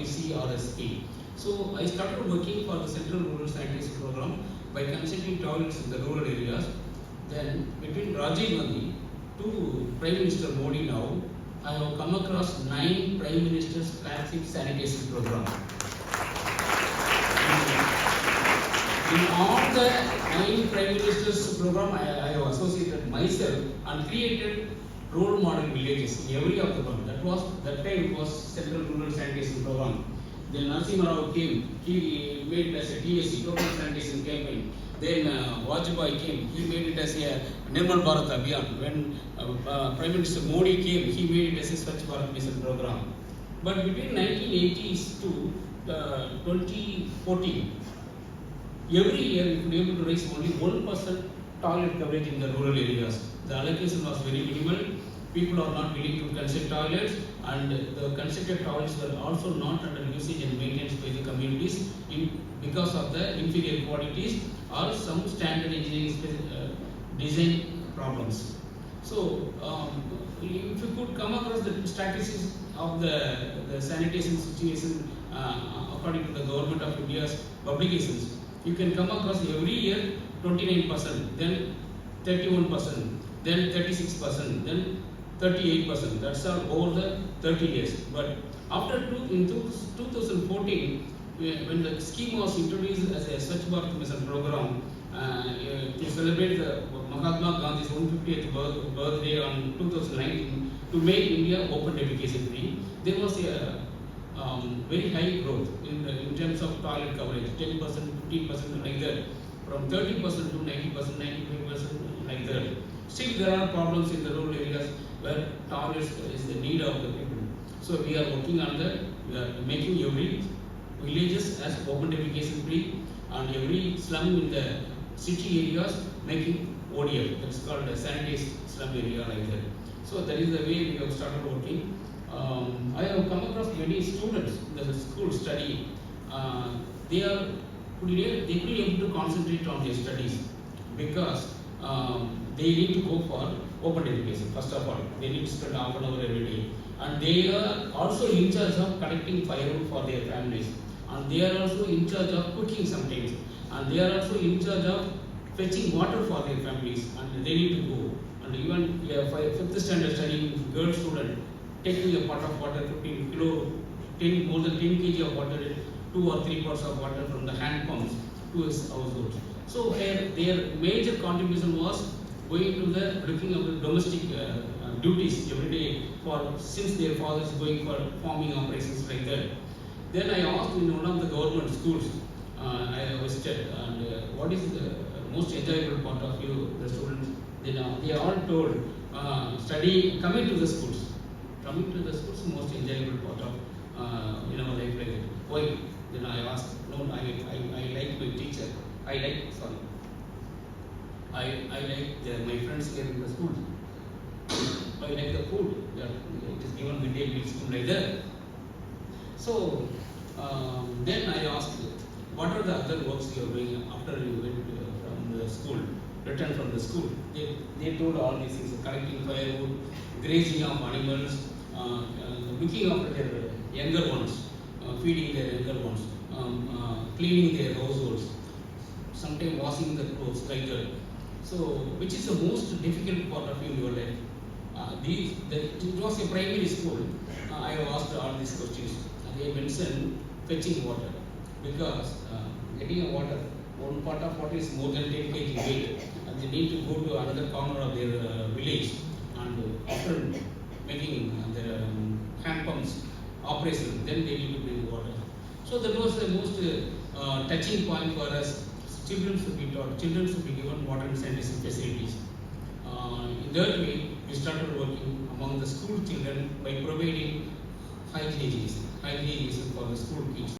CRSP. So I started working for the Central Rural Sanitation Program by constructing toilets in the rural areas. Then between Rajiv Gandhi to Prime Minister Modi now, I have come across 9 Prime Minister's flagship sanitation program. In all the 9 Prime Minister's program, I have associated myself and created role model villages in every of the one. That time it was Central Rural Sanitation Program. Then Narasimha Rao came, he made it as a TSC, Total Sanitation Campaign. Then Vajpayee came, he made it as a Nirmal Bharat Abhiyan. When Prime Minister Modi came, he made it as a Swachh Bharat Mission program. But between 1980s to 2014, every year we could be able to raise only 1% toilet coverage in the rural areas. The allocation was very minimal. People are not willing to construct toilets, and the constructed toilets were also not under usage and maintenance by the communities because of the inferior qualities or some standard engineering design problems. So, if you could come across the statistics of the sanitation situation according to the Government of India's publications, you can come across every year 29%, then 31%, then 36%, then 38%. That's all over the 30 years. But after in 2014, when the scheme was introduced as a Swachh Bharat Mission program to celebrate the Mahatma Gandhi's 150th birthday on 2019 to make India open defecation free, there was a very high growth in terms of toilet coverage, 10%, 15% like that, from 30% to 90%, 95% like that. Still, there are problems in the rural areas where toilets is the need of the people. So we are working on that. We are making every villages as open defecation free, and every slum in the city areas making ODF. That's called a sanitized slum area like that. So that is the way we have started working. I have come across many students in the school study. They couldn't be able to concentrate on their studies because they need to go for open defecation. First of all, they need to spend half an hour every day, and they are also in charge of collecting firewood for their families, and they are also in charge of cooking sometimes, and they are also in charge of fetching water for their families, and they need to go. And even for a 5th standard studying girl student, taking a pot of water, 15 kilo, more than 10 kg of water, 2 or 3 pots of water from the hand pumps to his household. So their major contribution was going to the looking of the domestic duties every day since their fathers going for farming operations like that. Then I asked in one of the government schools I visited, and what is the most enjoyable part of you, the students? They all told coming to the schools. Coming to the schools is the most enjoyable part of in our life like that. Why? Then I asked, no, I like my teacher. I like my friends here in the school. I like the food. It is given midday meals like that. So then I asked, what are the other works you are doing after you went from the school, returned from the school? They told all these things: collecting firewood, grazing of animals, looking after their younger ones, feeding their younger ones, cleaning their households, sometimes washing the clothes like that. So, which is the most difficult part of in your life? It was a primary school. I have asked all these questions. They mentioned fetching water because getting a water, one pot of water is more than 10 kg weight, and they need to go to another corner of their village, and after making the hand pumps operation, then they need to bring water. So that was the most touching point for us. Children should be taught, children should be given water and sanitation facilities. In that way, we started working among the school children by providing hygiene for the school kids.